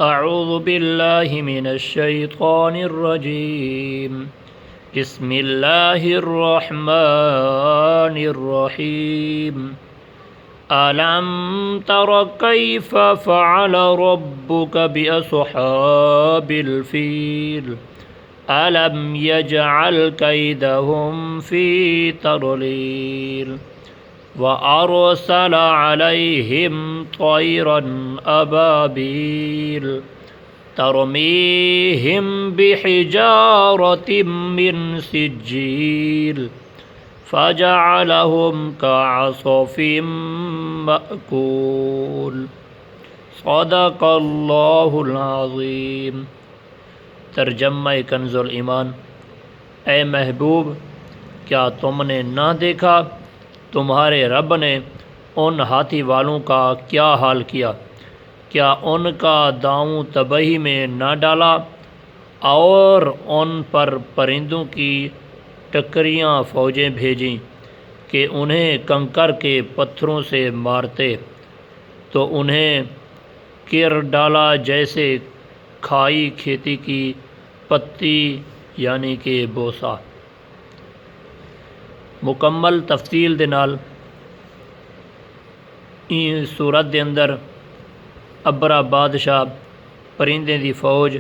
اعوذ باللہ من الشیطان الرجیم بسم اللہ الرحمن الرحیم ألم تر كيف فعل ربك بأصحاب الفيل ألم يجعل كيدهم في تضليل وأرسل عليهم طيرا أبابيل ترميهم بحجارة من سجيل فجعلهم كعصف مأكول صدق اللہ العظیم۔ ترجمہ کنز الایمان۔ اے محبوب، کیا تم نے نہ دیکھا تمہارے رب نے ان ہاتھی والوں کا کیا حال کیا؟ کیا ان کا داؤں تباہی میں نہ ڈالا اور ان پر پرندوں کی ٹکریاں فوجیں بھیجیں کہ انہیں کنکر کے پتھروں سے مارتے تو انہیں کر ڈالا جیسے کھائی کھیتی کی پتی یعنی کہ بوسا۔ مکمل تفصیل دے نال این صورت دے اندر ابرا بادشاہ پرندے دی فوج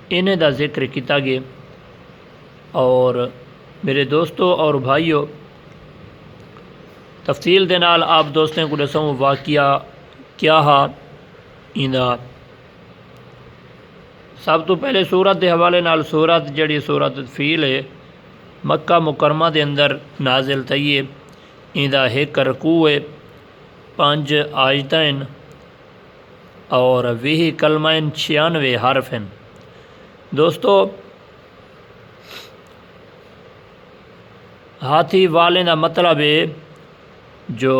انہیں دا ذکر کیتا گیا۔ اور میرے دوستو اور بھائیو، تفصیل دے نال آپ دوستوں کو دسوں واقعہ کیا ہا ایندا۔ سب تو پہلے سورت دے حوالے نال سورت جڑی سورت فیل ہے مکہ مکرمہ دے اندر نازل تھی ہے۔ ایندا ایک رکوع ہے، 5 آیتیں اور 20 کلمہ 96 حرف ہیں۔ دوستو، ہاتھی والے کا مطلب ہے جو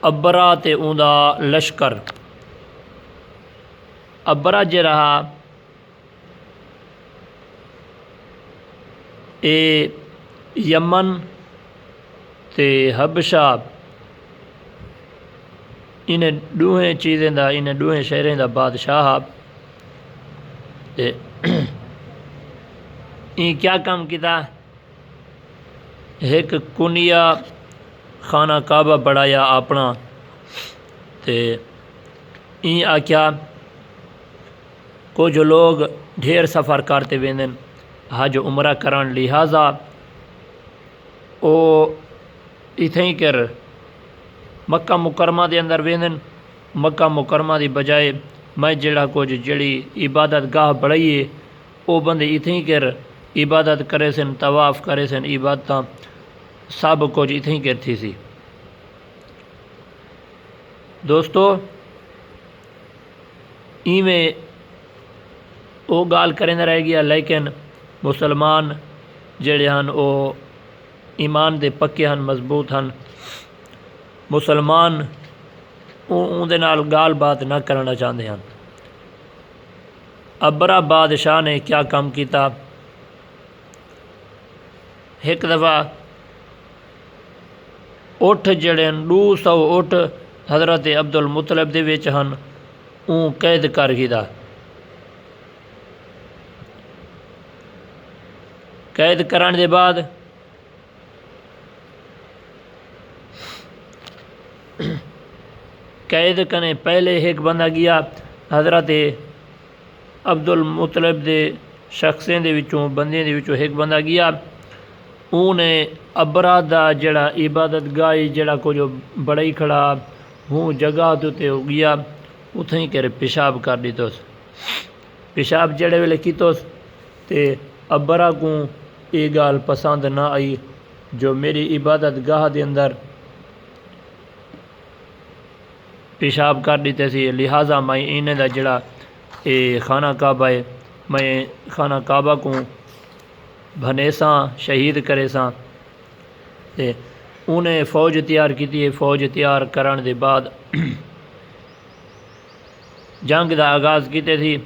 ابرا تے اوندا لشکر۔ ابرا جڑا اے یمن تے حبشہ انہیں دوہیں چیزیں دا، انہیں دوہیں شہریں دا بادشاہ تے این کیا کام کیتا؟ ایک کنیا خانہ کعبہ بڑھایا اپنا تے این آکھیا کچھ لوگ ڈھیر سفر کرتے ویندن حج عمرہ کرن، لہٰذا او اتھیں کر مکہ مکرمہ دے اندر ویندن۔ مکہ مکرمہ دی بجائے میں جڑا کچھ جڑی عبادت گاہ بڑھائیے او بندے اتھیں کر عبادت کرے سن، طواف کرے سن، عبادتاں سب کچھ اتھیں کر تھی سی۔ دوستو، ایویں او گال کریں رہ گیا، لیکن مسلمان جڑے ہن او ایمان دے پکے ہن، مضبوط ہن۔ مسلمان اون دے نال گال بات نہ کرنا چاہتے ہیں۔ ابرا بادشاہ نے کیا کام کیتا؟ ایک دفعہ اٹھ جڑے 200 اٹھ حضرت عبد المطلب دے وچ ہن، اون قید کر گیا۔ قید کرن دے بعد قید کنے پہلے ایک بندہ گیا حضرت عبد المطلب دے شخصیں دے وچوں، بندے دے وچوں ایک بندہ گیا، اونے ابرا دا جڑا عبادت گاہ جڑا کچھ بڑائی کھڑا ہوں جگہ تے ہو گیا، اتھیں کر پیشاب کر دیتوس۔ پیشاب جڑے ویلے کیتوس تے ابرا کو یہ گال پسند نہ آئی جو میری عبادت گاہ دے اندر پیشاب کر دیتے سی، لہٰذا میں انہیں دا جڑا اے خانہ کعبہ ہے میں خانہ کعبہ کو بھنے ساں، شہید کرے ساں۔ تے انہیں فوج تیار کی ہے۔ فوج تیار کرن دے بعد جنگ دا آغاز کیتے تھی۔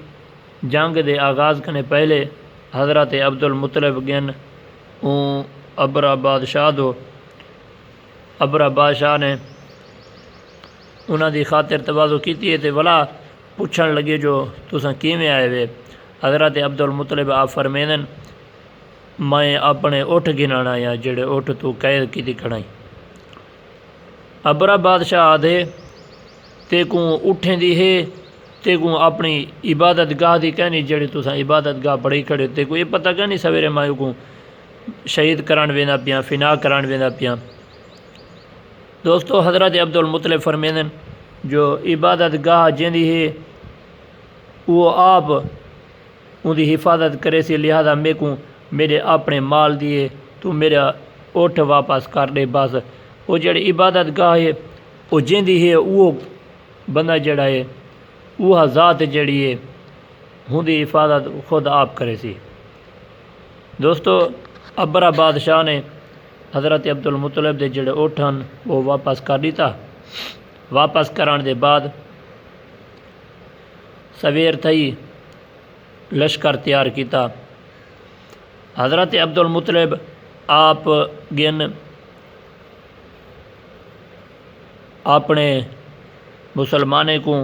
جنگ دے آغاز کرنے پہلے حضرت عبد المطلب گن ابرا بادشاہ دو ابرا بادشاہ نے انہاں دی خاطر تواضع کیتی ہے تے ولا پوچھن لگے جو تساں کیویں آئے وے۔ حضرت عبد المطلب آپ فرمیندن میں اپنے اٹھ گنانا یا جڑے اٹھ تو قید کیتی کھڑائی۔ ابرا بادشاہ آدھے تے کو اٹھیں دی ہے تے کو اپنی عبادت گاہ دی کہنی جڑی تساں عبادت گاہ بڑی کھڑے تے کو یہ پتہ کہنی سویرے میں کو شہید کران ویندا پیاں فنا کران ویندا پیاں۔ دوستو حضرت عبد المطلب فرمیندن جو عبادت گاہ جیندی ہے وہ آپ ان دی حفاظت کرے سی، لہذا میں کو میرے اپنے مال دیے تو میرا اٹھ واپس کر دے بس۔ وہ جڑی عبادت گاہ ہے وہ جیندی ہے وہ بندہ جڑا ہے وہ ذات جڑی ہے ہوں دی حفاظت خود آپ کرے سی۔ دوستو ابرا بادشاہ نے حضرت عبد المطلب دے جڑے اٹھن وہ واپس کر دیتا۔ واپس کران دے بعد سویر تھئی لشکر تیار کیتا۔ حضرت عبد المطلب آپ گن اپنے مسلمانے کو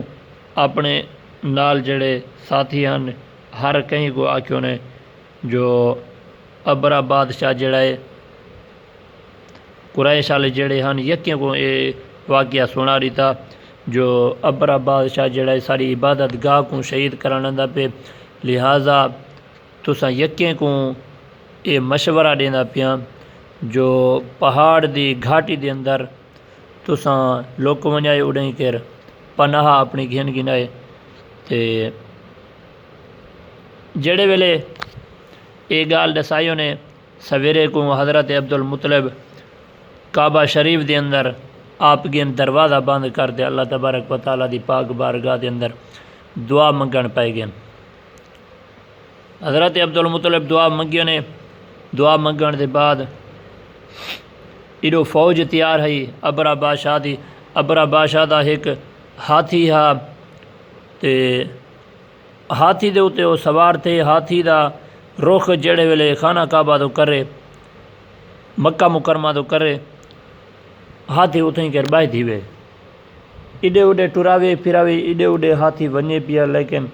اپنے نال جڑے ساتھی ہیں ہر کہیں کو آکھیوں نے جو ابرا بادشاہ جڑا ہے قریش والے جڑے ہیں یکیں کو یہ واقعہ سنا دیتا جو ابرا بادشاہ جڑا ہے ساری عبادت گاہ کو شہید کرانا پہ، لہٰذا تساں یکیں کو یہ مشورہ دینا پیاں جو پہاڑ دی گھاٹی دے اندر تساں لوک ونجائے اڑیں کر پناہ اپنی گھن گنائے تے جڑے ویلے یہ گال دسائیوں نے سویرے کو حضرت عبد المطلب کعبہ شریف دے اندر آپ گن دروازہ بند کر دے اللہ تبارک و تعالیٰ دی پاک بارگاہ دے اندر دعا منگن پائے گئے۔ حضرت عبد المطلب دعا منگیوں نے، دعا منگن دے بعد ایڈو فوج تیار ہے ابرا بادشاہ دی۔ ابرا بادشاہ دا ایک ہاتھی ہا تے ہاتھی دے اوتے وہ سوار تھے۔ ہاتھی دا رخ جڑے ویلے خانہ کعبہ تو کرے مکہ مکرمہ تو کرے ہاتھی اتھیں کر بائی تھی وے ایڈے اڈے ٹراوے پھراوے ایڈے اڈے ہاتھی ونجے پیا، لیکن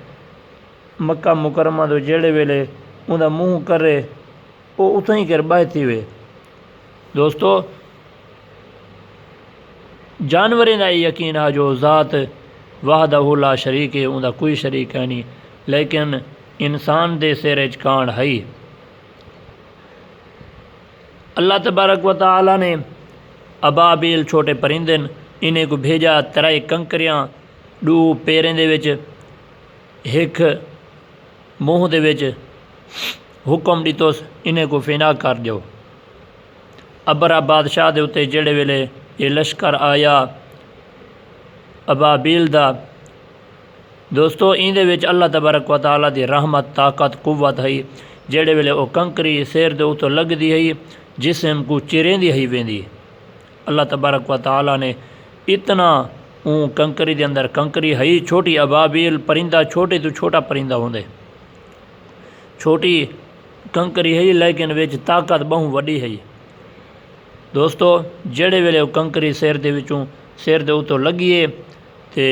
مکہ مکرمہ تو جڑے ویلے انہاں منہ کرے وہ اتھیں کر بائی تھی وے۔ دوستو جانوریں دا یقین ہے جو ذات وحدہ لا شریک ہے انہاں کوئی شریک ہے نہیں، لیکن انسان دے سیرج کان ہے۔ اللہ تبارک و تعالیٰ نے ابابیل چھوٹے پرندن انہیں کو بھیجا ترائی کنکریاں دو پیریں دے وچ ایک منہ دے وچ حکم دیتوس انہیں کو فنا کر دیو۔ ابرا بادشاہ دے اتے جڑے ویلے یہ لشکر آیا ابابیل دا، دوستو این دے وچ اللہ تبارک و تعالیٰ دی رحمت طاقت قوت ہے جڑے ویلے او کنکری سیر دے اتو لگ دی ہے جسم کو چریں دی ہے ویندی۔ اللہ تبارک و تعالیٰ نے اتنا اون کنکری دے اندر کنکری ہے چھوٹی ابابیل پرندہ چھوٹے تو چھوٹا پرندہ ہوندے چھوٹی کنکری ہے لیکن وچ طاقت بہوں وڈی ہے۔ دوستو جڑے ویلے او کنکری سیر دے وچوں سیر دے اتو لگیے تے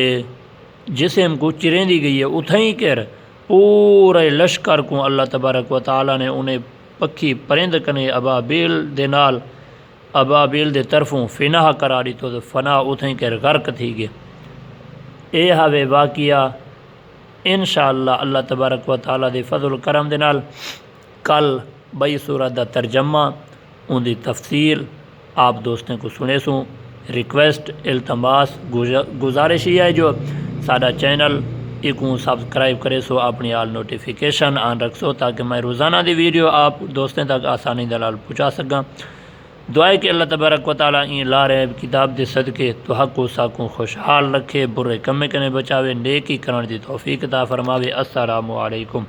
جسم کو چریں دی گئی ہے اتھیں کر پورے لشکر کو اللہ تبارک و تعالیٰ نے انہیں پکھی پرند کنے ابابیل دے نال ابابیل دے طرفوں فنا کرا دی تو فنا اتھیں کر غرق تھی گئے۔ اے ہوے واقعہ انشاءاللہ اللہ تبارک و تعالیٰ دے فضل کرم دے نال کل بئی سورت دا ترجمہ ان دی تفصیل آپ دوستوں کو سنے سوں۔ ریکویسٹ التماس گزارش ہی ہے جو سادہ چینل ایک سبسکرائب کرے سو اپنی آل نوٹیفیکیشن آن رکھ سو تاکہ میں روزانہ دی ویڈیو آپ دوستوں تک آسانی دلال پہنچا سکاں۔ دعائے کہ اللہ تبارک و تعالیٰ این لا ریب کتاب دے صدقے تو حق و ساکوں خوشحال رکھے، برے کمے کنے بچاوے، نیکی کرن دی توفیق عطا فرماوے۔ السلام علیکم۔